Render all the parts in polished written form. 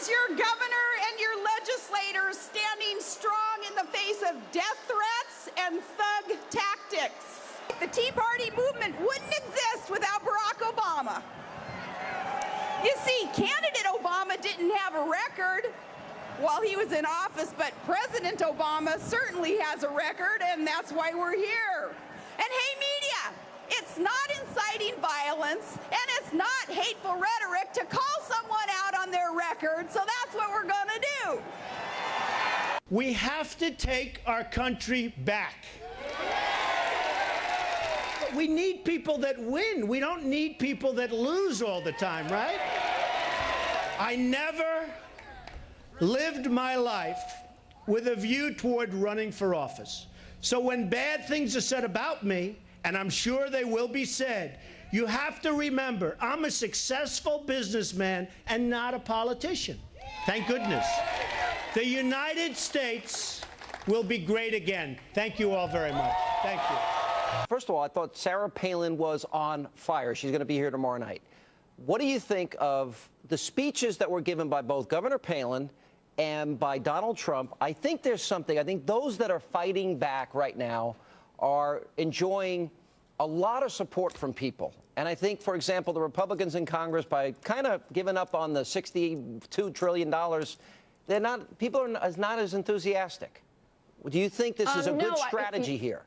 is your governor and your legislators standing strong in the face of death threats and thug tactics. The Tea Party movement wouldn't exist without Barack Obama. You see, candidate Obama didn't have a record while he was in office, but President Obama certainly has a record, and that's why we're here. And hey, media, it's not inciting violence, and it's not hateful rhetoric to call someone out on their record, so that's what we're going to do. We have to take our country back. We need people that win. We don't need people that lose all the time, right? I never lived my life with a view toward running for office. So when bad things are said about me, and I'm sure they will be said, you have to remember I'm a successful businessman and not a politician. Thank goodness. The United States will be great again. Thank you all very much. Thank you. First of all, I thought Sarah Palin was on fire. She's going to be here tomorrow night. What do you think of the speeches that were given by both Governor Palin and by Donald Trump? I think there's something. I think those that are fighting back right now are enjoying a lot of support from people. And I think, for example, the Republicans in Congress, by kind of giving up on the $62 trillion, people are not as enthusiastic. Do you think this is a good strategy here?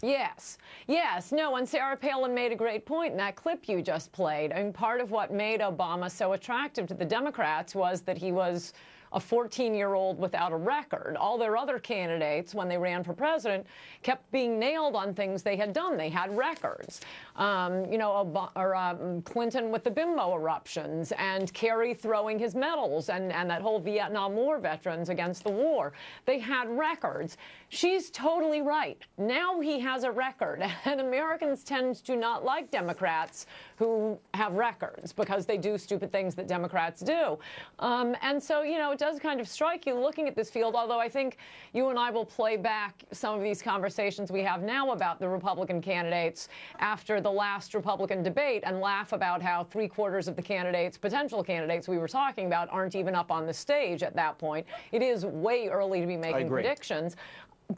Yes. Yes. No, and Sarah Palin made a great point in that clip you just played. I mean, part of what made Obama so attractive to the Democrats was that he was a 14-year-old without a record. All their other candidates, when they ran for president, kept being nailed on things they had done. They had records. You know, Clinton with the bimbo eruptions, and Kerry throwing his medals, and that whole Vietnam War veterans against the war. They had records. She's totally right. Now he has a record, and Americans tend to not like Democrats who have records because they do stupid things that Democrats do. And so, you know, it does kind of strike you looking at this field, although I think you and I will play back some of these conversations we have now about the Republican candidates after the last Republican debate and laugh about how 3/4 of the candidates, potential candidates we were talking about, aren't even up on the stage at that point. It is way early to be making predictions.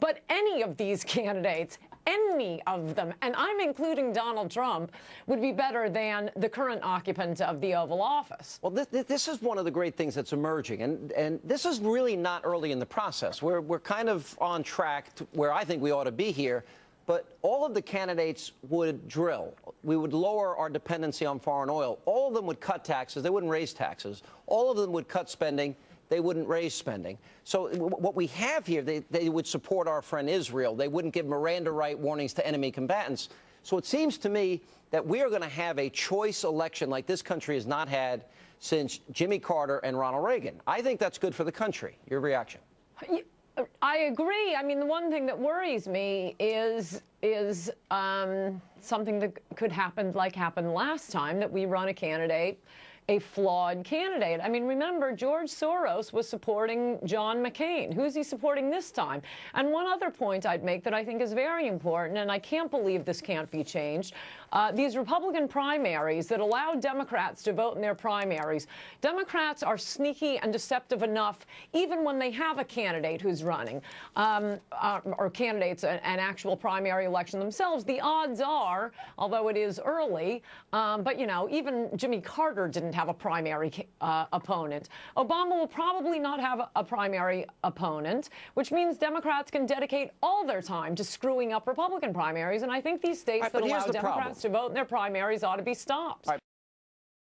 But any of these candidates, any of them, and I'm including Donald Trump, would be better than the current occupant of the Oval Office. Well, this is one of the great things that's emerging, and this is really not early in the process. We're kind of on track to where I think we ought to be here, but all of the candidates would drill. We would lower our dependency on foreign oil. All of them would cut taxes. They wouldn't raise taxes. All of them would cut spending. They wouldn't raise spending. So what we have here, they would support our friend Israel. They wouldn't give Miranda right warnings to enemy combatants. So it seems to me that we are going to have a choice election like this country has not had since Jimmy Carter and Ronald Reagan. I think that's good for the country. Your reaction? I agree. I mean, the one thing that worries me is something that could happen like happened last time, that we run a candidate, a flawed candidate. I mean, remember, George Soros was supporting John McCain. Who's he supporting this time? And one other point I'd make that I think is very important, and I can't believe this can't be changed, these Republican primaries that allow Democrats to vote in their primaries. Democrats are sneaky and deceptive enough, even when they have a candidate who's running, or candidates, an actual primary election themselves. The odds are, although it is early, but, you know, even Jimmy Carter didn't have a primary opponent. Obama will probably not have a primary opponent, which means Democrats can dedicate all their time to screwing up Republican primaries. And I think these states that allow Democrats to vote in their primaries ought to be stopped.